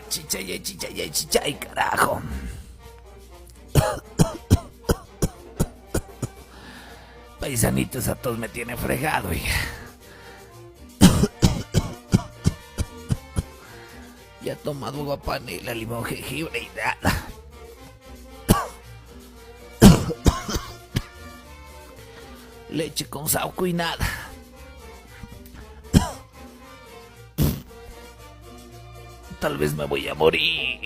Chichay, carajo. Paisanitos, a todos me tiene fregado, y ya he tomado agua panela, limón, jengibre y nada. Leche con sauco y nada. Tal vez me voy a morir.